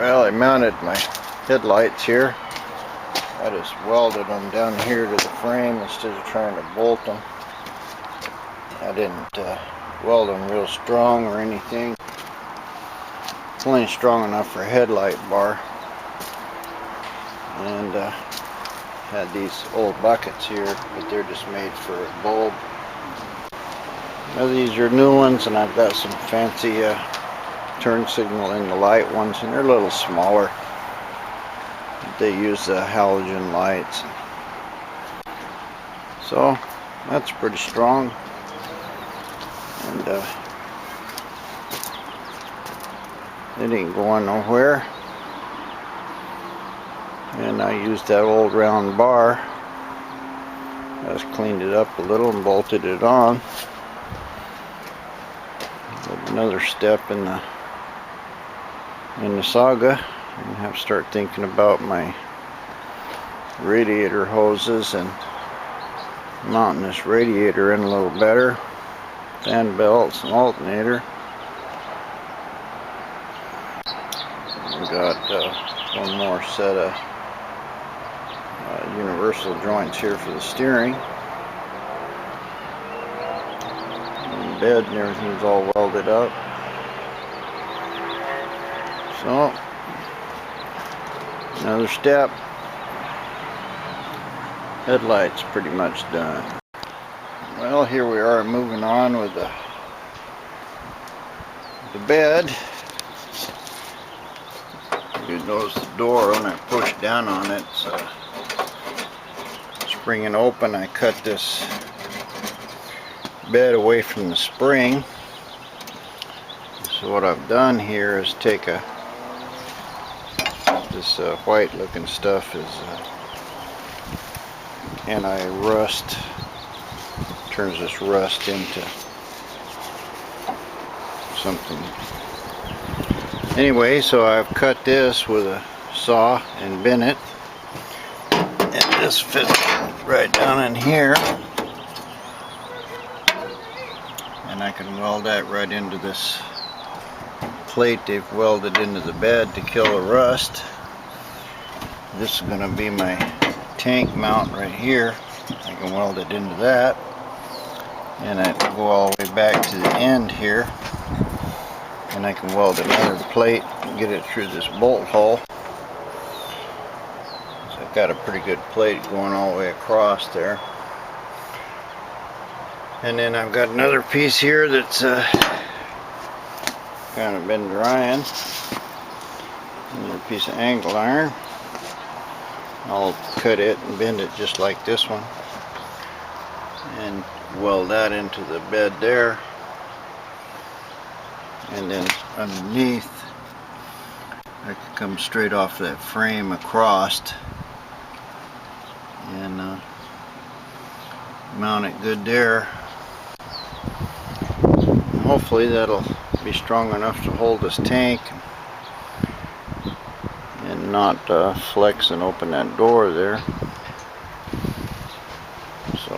Well, I mounted my headlights here. I just welded them down here to the frame instead of trying to bolt them. I didn't weld them real strong or anything. It's only strong enough for a headlight bar. And had these old buckets here, but they're just made for a bulb. Now these are new ones, and I've got some fancy turn signal in the light ones, and they're a little smaller. They use halogen lights. So that's pretty strong. And it ain't going nowhere. And I used that old round bar. I just cleaned it up a little and bolted it on. Another step in the saga. I have to start thinking about my radiator hoses and mounting this radiator in a little better. Fan belts and alternator. We got one more set of universal joints here for the steering. And the bed and everything's all welded up. So, another step. Headlights pretty much done. Well, here we are moving on with the bed. You notice the door when I push down on it, so springing open. I cut this bed away from the spring. So what I've done here is take this white looking stuff is anti-rust, turns this rust into something. Anyway, so I've cut this with a saw and bent it, and this fits right down in here, and I can weld that right into this plate they've welded into the bed to kill the rust. This is going to be my tank mount right here. I can weld it into that, and I can go all the way back to the end here, and I can weld another plate and get it through this bolt hole. So I've got a pretty good plate going all the way across there. And then I've got another piece here that's kind of been drying. Another piece of angle iron. I'll cut it and bend it just like this one, and weld that into the bed there. And then underneath, I can come straight off that frame across and mount it good there. And hopefully that'll be strong enough to hold this tank and not flex and open that door there. So,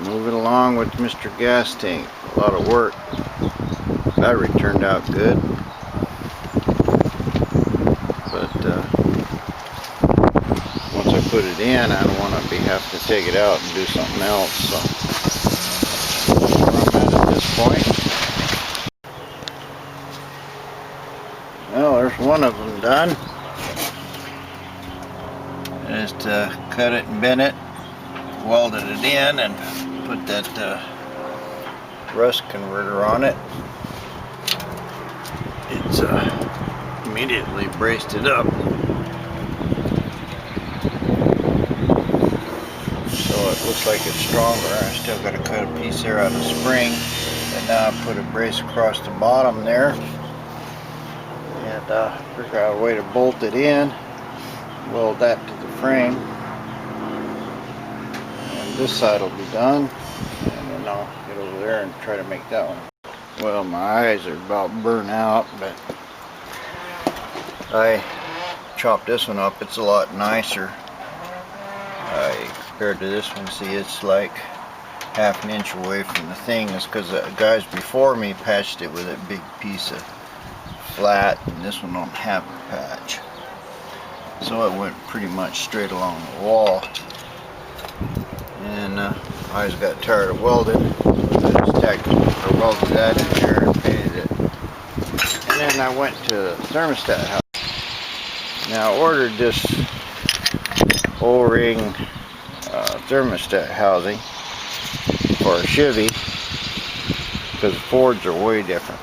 moving along with Mr. Gas Tank. A lot of work. Battery turned out good, but once I put it in, I don't want to have to take it out and do something else. So that's where I'm at this point. Well, there's one of them done. Just cut it and bent it, welded it in, and put that rust converter on it. It's immediately braced it up. So it looks like it's stronger. I still got to cut a piece there out of the spring. And now I put a brace across the bottom there. And figure out a way to bolt it in. Weld that to the frame. And this side will be done. And then I'll get over there and try to make that one. Well, my eyes are about burnt out, but I chopped this one up. It's a lot nicer compared to this one. See, it's like half an inch away from the thing. It's because the guys before me patched it with a big piece of flat, and this one don't have a patch. So it went pretty much straight along the wall. And I just got tired of welding. I just tacked or welded that in there and painted it. And then I went to the thermostat house. Now I ordered this O-ring thermostat housing for a Chevy because Fords are way different.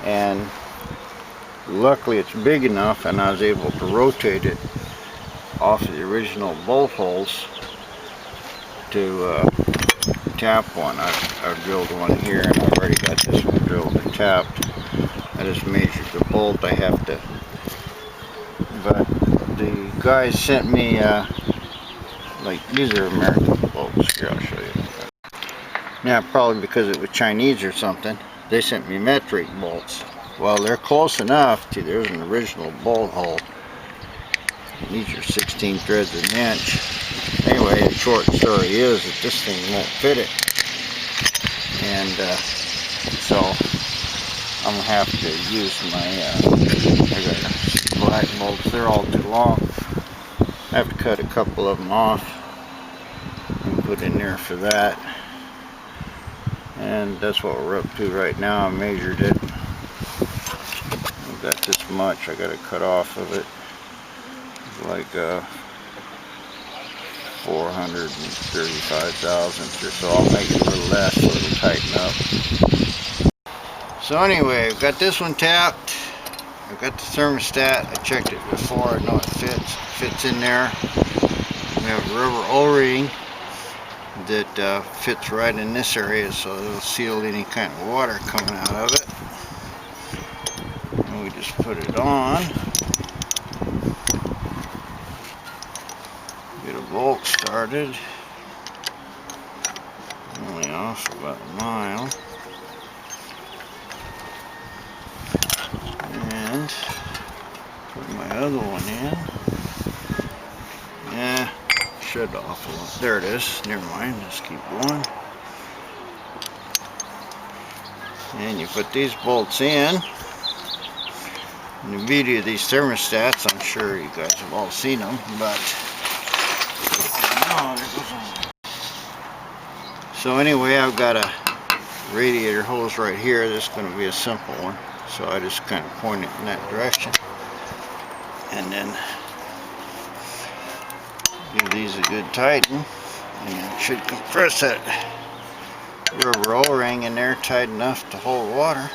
And luckily it's big enough, and I was able to rotate it off of the original bolt holes to tap one. I've drilled one here, and I've already got this one drilled and tapped. I just measured the bolt. I have to, but the guys sent me like, these are American bolts. Here, I'll show you. Now, probably because it was Chinese or something, they sent me metric bolts. Well, they're close enough to, there's an original bolt hole. These are 16 threads an inch. Anyway, the short story is that this thing won't fit it. And so I'm going to have to use my, I got black bolts. They're all too long. I have to cut a couple of them off and put in there for that. And that's what we're up to right now. I measured it. I've got this much I got to cut off of it. Like 435 thousandths or so. I'll make it a little less so it'll tighten up. So anyway, I've got this one tapped. I've got the thermostat. I checked it before. I know it fits. It fits in there. We have a rubber O-ring that fits right in this area, so it'll seal any kind of water coming out of it. And we just put it on. Get a bolt started. Only off about a mile. And put my other one in. Yeah, shut off a lot. There it is. Never mind. Let's keep going. And you put these bolts in. And the beauty of these thermostats, I'm sure you guys have all seen them, but oh, there goes on. So anyway, I've got a radiator hose right here. This is going to be a simple one. So I just kind of point it in that direction. And then give these a good tighten. And it should compress that rubber O-ring in there tight enough to hold water.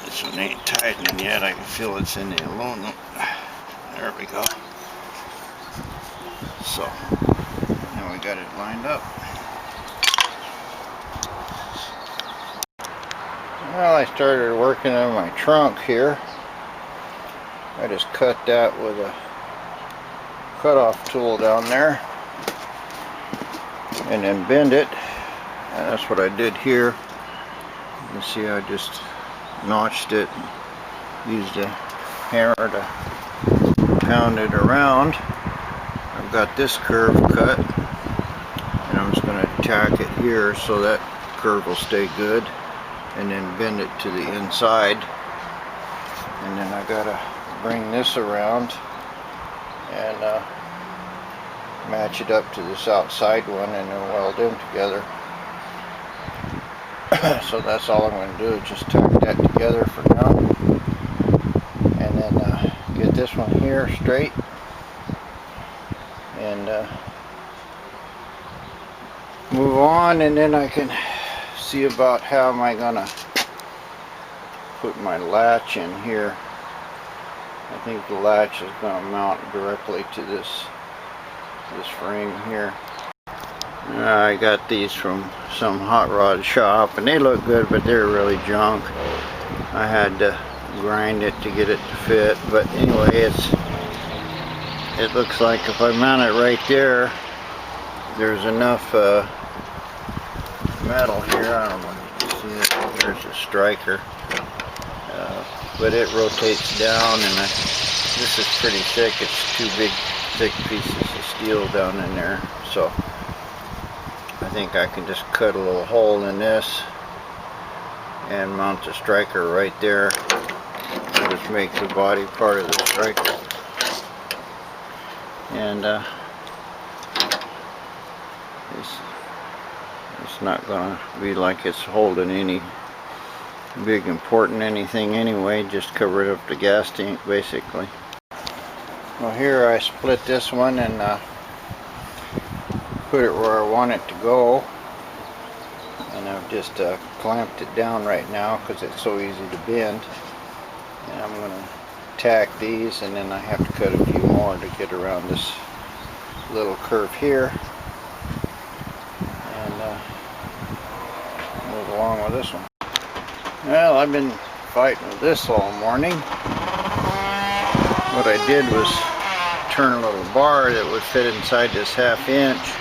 This one ain't tightening yet. I can feel it's in the aluminum. There we go. So now we got it lined up. Well, I started working on my trunk here. I just cut that with a cut-off tool down there and then bend it, and that's what I did here. You can see I just notched it and used a hammer to pound it around. I've got this curve cut, and I'm just going to tack it here so that curve will stay good, and then bend it to the inside. And then I gotta bring this around and match it up to this outside one, and then weld them together. So that's all I'm going to do, is just tack that together for now, and then get this one here straight, and move on, and then I can see about how am I gonna put my latch in here. I think the latch is going to mount directly to this frame here. I got these from some hot rod shop, and they look good, but they're really junk. I had to grind it to get it to fit, but anyway, it looks like if I mount it right there, there's enough metal here. I don't know if you can see it. There's a striker, but it rotates down, and this is pretty thick. It's two big thick pieces of steel down in there, so think I can just cut a little hole in this and mount the striker right there. Just make the body part of the striker. And it's not gonna be like it's holding any big important anything anyway, just cover it up the gas tank basically. Well, here I split this one and put it where I want it to go, and I've just clamped it down right now because it's so easy to bend. And I'm going to tack these, and then I have to cut a few more to get around this little curve here and move along with this one. Well, I've been fighting with this all morning. What I did was turn a little bar that would fit inside this 1/2 inch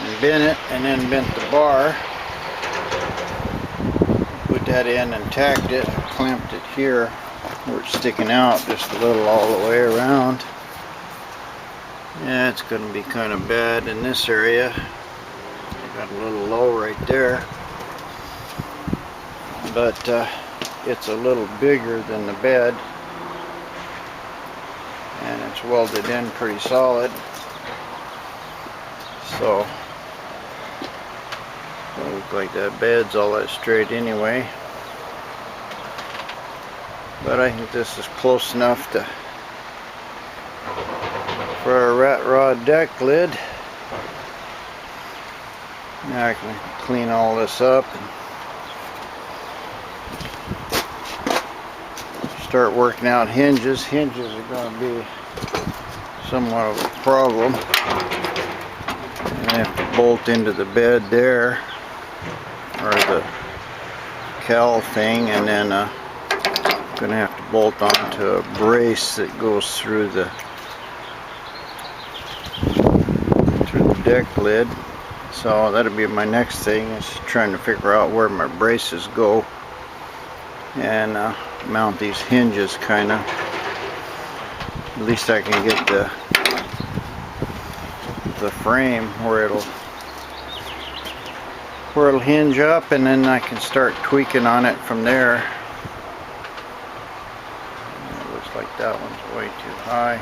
and bend it, and then bent the bar, put that in and tacked it, clamped it here where it's sticking out just a little all the way around. Yeah, it's going to be kind of bad in this area. I got a little low right there, but it's a little bigger than the bed, and it's welded in pretty solid, so it'll look like that bed's all that straight anyway. But I think this is close enough for a rat rod deck lid. Now I can clean all this up and start working out hinges. Hinges are going to be somewhat of a problem. I have to bolt into the bed there, or the cowl thing, and then I'm going to have to bolt onto a brace that goes through the deck lid. So that'll be my next thing, is trying to figure out where my braces go and mount these hinges kind of. At least I can get the frame where it'll hinge up, and then I can start tweaking on it from there. It looks like that one's way too high.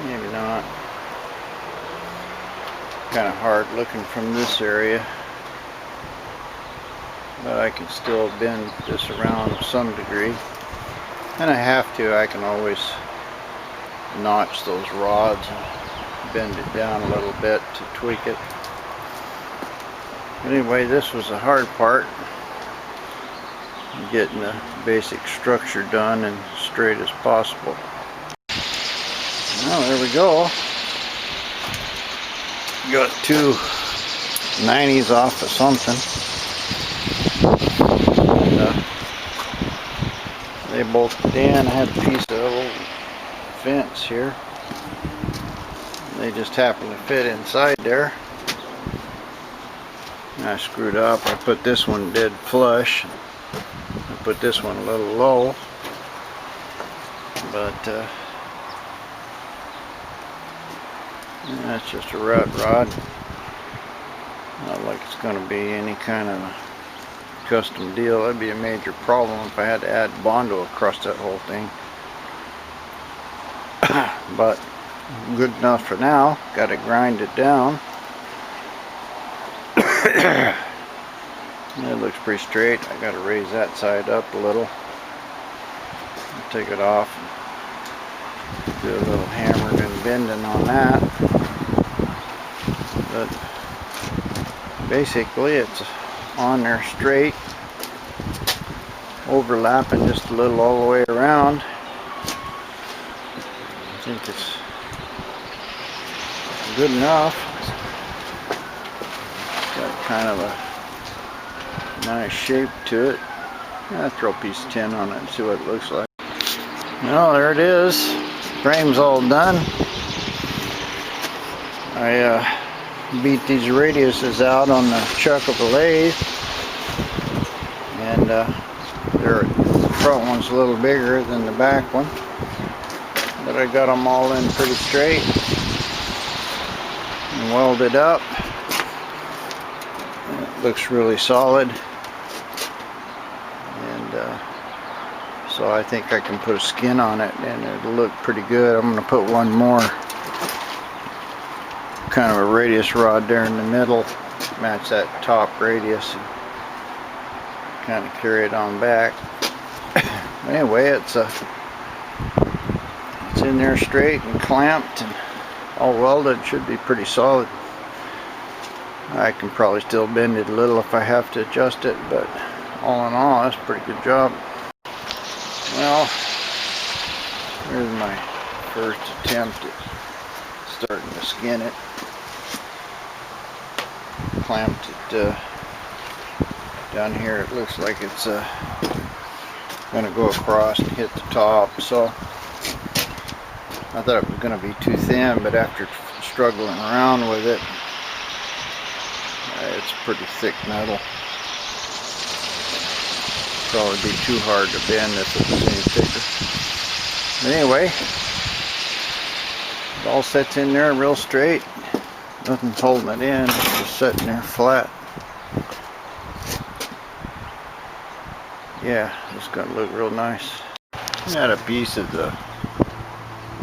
Maybe not. Kind of hard looking from this area, but I can still bend this around to some degree. And I have to, I can always notch those rods and bend it down a little bit to tweak it. Anyway, this was the hard part, getting the basic structure done and straight as possible. Well, there we go. Got two 90s off of something. And, they bolted in. I had a piece of old fence here. They just happened to fit inside there. And I screwed up. I put this one dead flush. I put this one a little low. But that's just a rat rod. Not like it's going to be any kind of custom deal. That'd be a major problem if I had to add Bondo across that whole thing. But good enough for now. Got to grind it down. It looks pretty straight. I got to raise that side up a little. Take it off and do a little hammering and bending on that. But basically it's on there straight, overlapping just a little all the way around. I think it's good enough. It's got kind of a nice shape to it. I'll throw a piece of tin on it and see what it looks like. Well, there it is. Frame's all done. I beat these radiuses out on the chuck of the lathe, and the front one's a little bigger than the back one, but I got them all in pretty straight and welded up. looks really solid, and so I think I can put a skin on it and it'll look pretty good. I'm going to put one more kind of a radius rod there in the middle, match that top radius, and kind of carry it on back. Anyway, it's in there straight and clamped and all welded. Should be pretty solid. I can probably still bend it a little if I have to adjust it, but all in all, that's a pretty good job. Well, here's my first attempt at starting to skin it. Clamped it down here. It looks like it's going to go across and hit the top, so I thought it was going to be too thin, but after struggling around with it, it's pretty thick metal. Probably be too hard to bend if it was any thicker. But anyway, it all sits in there real straight. Nothing's holding it in. It's just sitting there flat. Yeah, it's going to look real nice. I got a piece of the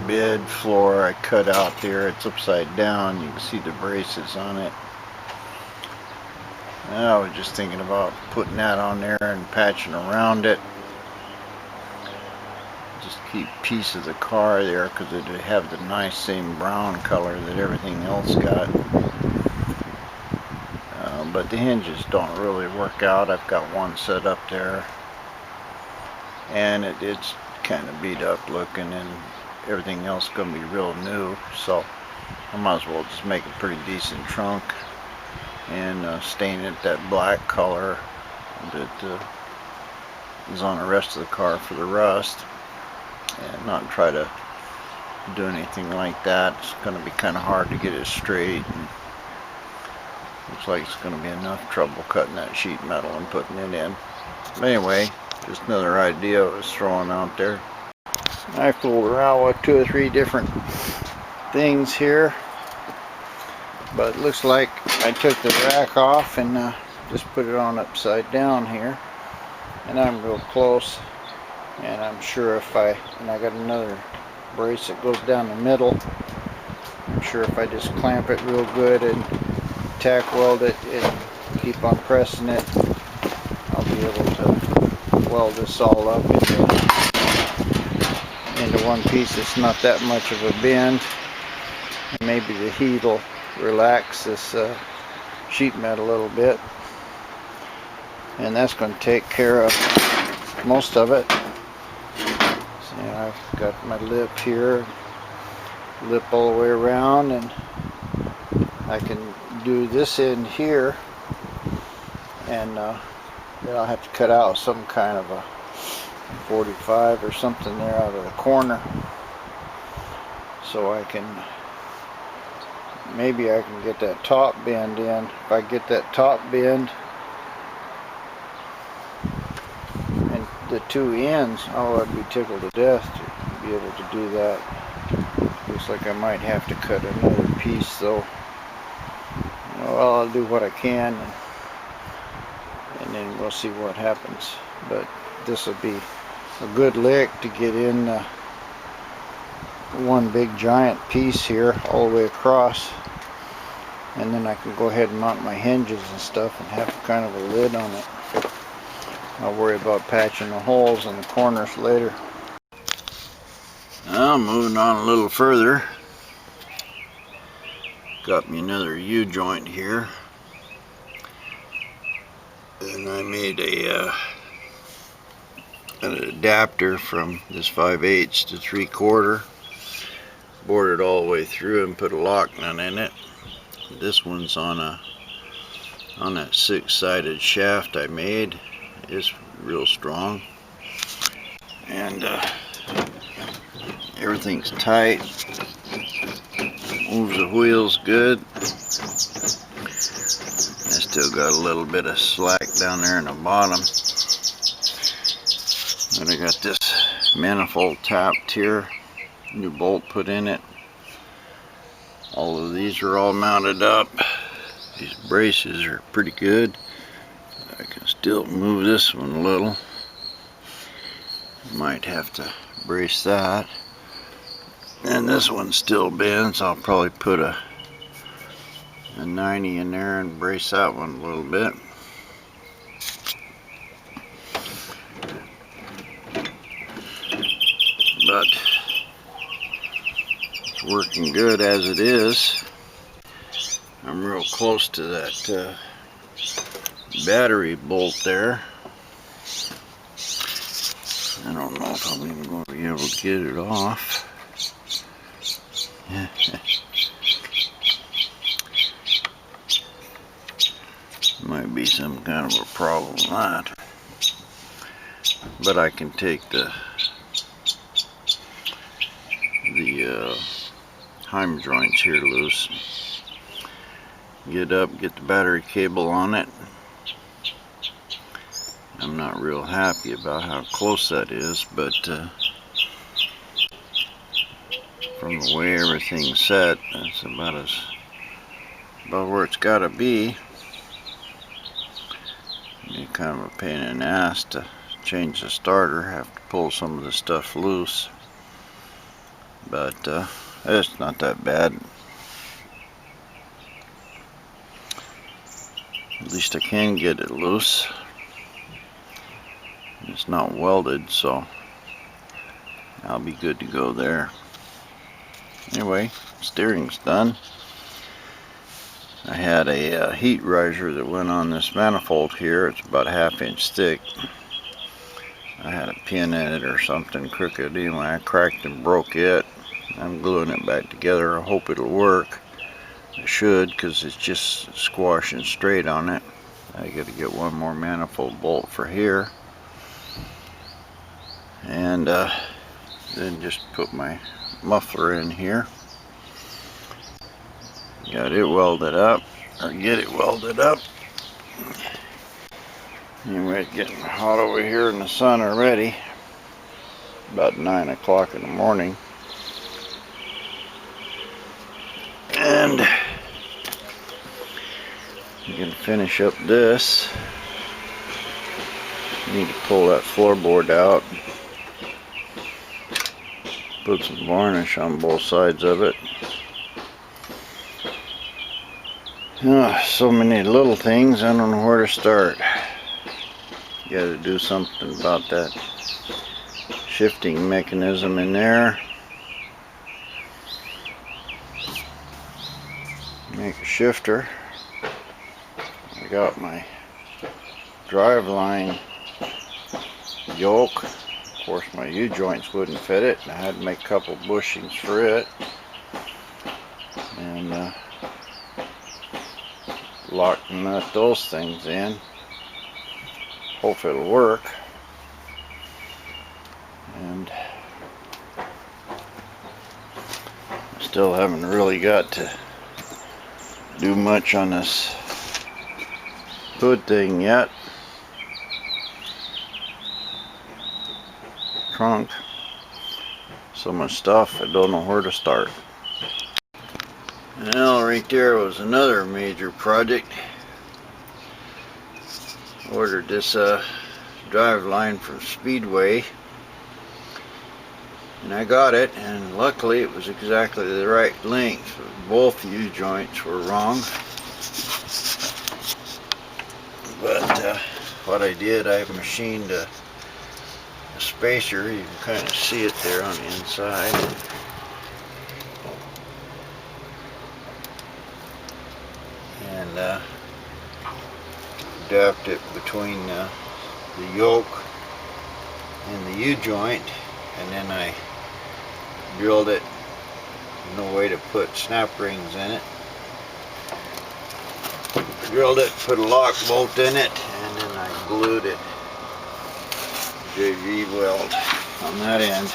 bed floor I cut out there. It's upside down. You can see the braces on it. I was just thinking about putting that on there and patching around it. Just keep a piece of the car there because it would have the nice same brown color that everything else got. But the hinges don't really work out. I've got one set up there, and it's kind of beat up looking, and everything else is going to be real new, so I might as well just make a pretty decent trunk and stain it that black color that is on the rest of the car for the rust, and not try to do anything like that. It's going to be kind of hard to get it straight, and looks like it's going to be enough trouble cutting that sheet metal and putting it in. But anyway, just another idea I was throwing out there. I fooled around with 2 or 3 different things here, but it looks like I took the rack off and just put it on upside down here, and I'm real close, and I'm sure and I got another brace that goes down the middle. I'm sure if I just clamp it real good and tack weld it and keep on pressing it, I'll be able to weld this all up into one piece. It's not that much of a bend, and maybe the heat will relax this sheet metal a little bit, and that's going to take care of most of it. See, I've got my lip here, lip all the way around, and I can do this end here, and then I'll have to cut out some kind of a 45 or something there out of the corner, so I can maybe I can get that top bend in. If I get that top bend and the 2 ends, oh, I'd be tickled to death to be able to do that. Looks like I might have to cut another piece though. Well, I'll do what I can, and then we'll see what happens. But this will be a good lick to get in one big giant piece here all the way across, and then I can go ahead and mount my hinges and stuff and have kind of a lid on it. I'll worry about patching the holes in the corners later. Now moving on a little further, got me another U-joint here, and I made an adapter from this 5/8 to 3/4, bored it all the way through and put a lock nut in it. This one's on that 6-sided shaft I made. It's real strong, and everything's tight, moves the wheels good. I still got a little bit of slack down there in the bottom. Then I got this manifold tapped here, new bolt put in it. All of these are all mounted up. These braces are pretty good. I can still move this one a little. Might have to brace that. And this one still bends. I'll probably put a 90 in there and brace that one a little bit. But it's working good as it is. I'm real close to that battery bolt there. I don't know if I'm even going to be able to get it off. Might be some kind of a problem with that. But I can take the heim joints here loose. Get up, get the battery cable on it. I'm not real happy about how close that is, but from the way everything's set, that's about where it's got to be. It's kind of a pain in the ass to change the starter. Have to pull some of the stuff loose, but it's not that bad. At least I can get it loose. It's not welded, so I'll be good to go there. Anyway, steering's done. I had a heat riser that went on this manifold here. It's about a 1/2 inch thick. I had a pin in it or something crooked. Anyway, I cracked and broke it. I'm gluing it back together. I hope it'll work. It should, because it's just squashing straight on it. I got to get one more manifold bolt for here. And then just put my muffler in here. Got it welded up, or get it welded up. Anyway, it's getting hot over here in the sun already. About 9 o'clock in the morning. And I'm going to finish up this. Need to pull that floorboard out. Put some varnish on both sides of it. So many little things, I don't know where to start. Got to do something about that shifting mechanism in there. Make a shifter. I got my driveline yoke. Of course, my U-joints wouldn't fit it. I had to make a couple bushings for it. And lock and nut those things in. Hope it'll work. And still haven't really got to do much on this hood thing yet. Trunk. So much stuff, I don't know where to start. Well, right there was another major project. Ordered this drive line from Speedway, and I got it, and luckily it was exactly the right length. Both U-joints were wrong, but what I did, I machined a spacer. You can kind of see it there on the inside. And dapped it between the yoke and the U-joint, and then I drilled it. No way to put snap rings in it. Drilled it, put a lock bolt in it, and then I glued it. JV weld on that end.